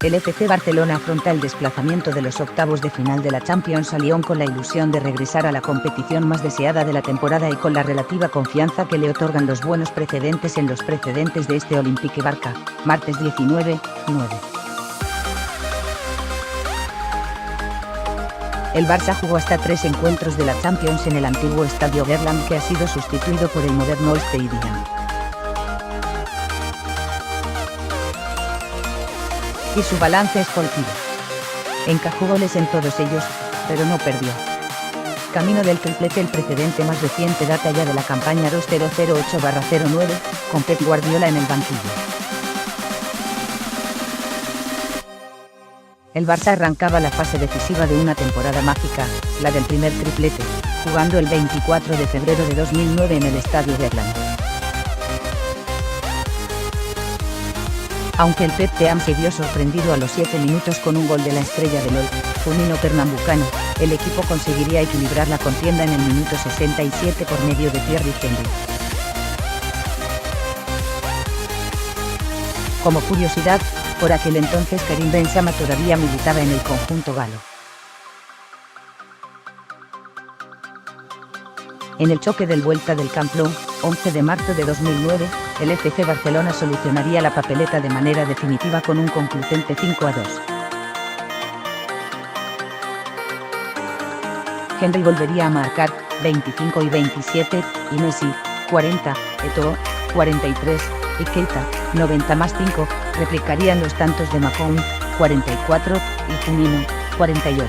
El FC Barcelona afronta el desplazamiento de los octavos de final de la Champions a Lyon con la ilusión de regresar a la competición más deseada de la temporada y con la relativa confianza que le otorgan los buenos precedentes en los precedentes de este Olympique Barça, martes 19/9. El Barça jugó hasta 3 encuentros de la Champions en el antiguo Estadio Gerland, que ha sido sustituido por el moderno Stadium. Y su balance es positivo. Encajó goles en todos ellos, pero no perdió. Camino del triplete. El precedente más reciente data ya de la campaña 2008/09, con Pep Guardiola en el banquillo. El Barça arrancaba la fase decisiva de una temporada mágica, la del primer triplete, jugando el 24 de febrero de 2009 en el Estadio Gerland. Aunque el Pep Team se vio sorprendido a los 7 minutos con un gol de la estrella del LOL, Juninho Pernambucano, el equipo conseguiría equilibrar la contienda en el minuto 67 por medio de Thierry Henry. Como curiosidad, por aquel entonces Karim Benzema todavía militaba en el conjunto galo. En el choque del vuelta del Camp Nou, 11 de marzo de 2009, el FC Barcelona solucionaría la papeleta de manera definitiva con un concluyente 5-2. Henry volvería a marcar, 25 y 27, y Messi, 40, Eto'o, 43, y Keita, 90+5, replicarían los tantos de Macón, 44, y Juninho, 48.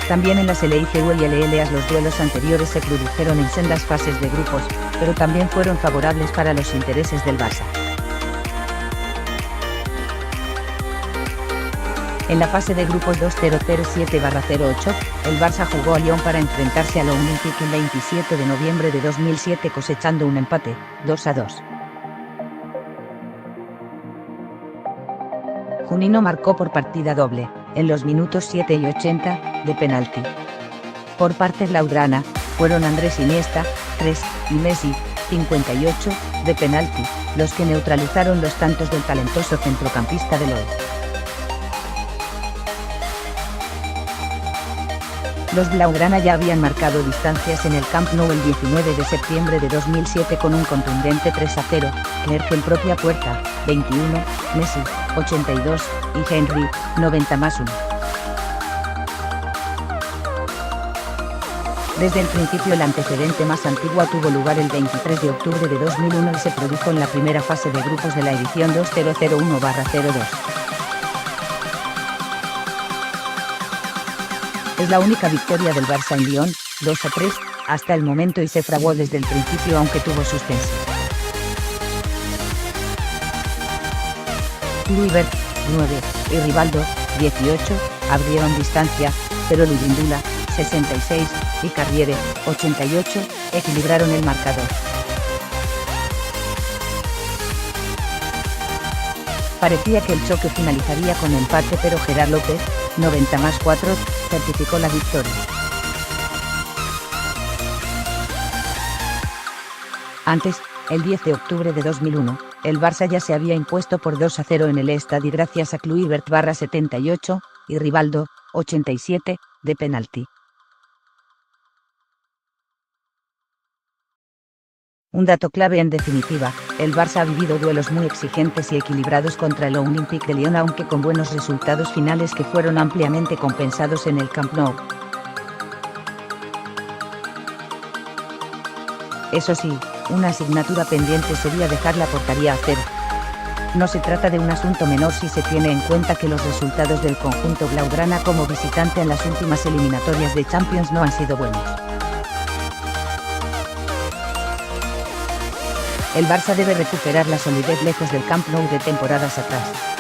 También en las LICU y LLAs los duelos anteriores se produjeron en sendas fases de grupos, pero también fueron favorables para los intereses del Barça. En la fase de grupos 2007/08, el Barça jugó a Lyon para enfrentarse al Olympique el 27 de noviembre de 2007 cosechando un empate, 2-2. Juninho marcó por partida doble, en los minutos 7 y 80, de penalti. Por parte blaugrana, fueron Andrés Iniesta, 3, y Messi, 58, de penalti, los que neutralizaron los tantos del talentoso centrocampista del LOL. Los blaugrana ya habían marcado distancias en el Camp Nou el 19 de septiembre de 2007 con un contundente 3-0, que en propia puerta, 21, Messi, 82, y Henry, 90+1. Desde el principio el antecedente más antiguo tuvo lugar el 23 de octubre de 2001 y se produjo en la primera fase de grupos de la edición 2001/02. Es la única victoria del Barça en Lyon, 2-3, hasta el momento y se fraguó desde el principio aunque tuvo suspenso. Kluivert, 9, y Rivaldo, 18, abrieron distancia, pero Lubindula, 66, y Carriere, 88, equilibraron el marcador. Parecía que el choque finalizaría con empate, pero Gerard López, 90+4, certificó la victoria. Antes, el 10 de octubre de 2001, el Barça ya se había impuesto por 2-0 en el Estadi gracias a Kluivert, 78, y Rivaldo, 87, de penalti. Un dato clave en definitiva, el Barça ha vivido duelos muy exigentes y equilibrados contra el Olympique de Lyon aunque con buenos resultados finales que fueron ampliamente compensados en el Camp Nou. Eso sí, una asignatura pendiente sería dejar la portería a cero. No se trata de un asunto menor si se tiene en cuenta que los resultados del conjunto blaugrana como visitante en las últimas eliminatorias de Champions no han sido buenos. El Barça debe recuperar la solidez lejos del Camp Nou de temporadas atrás.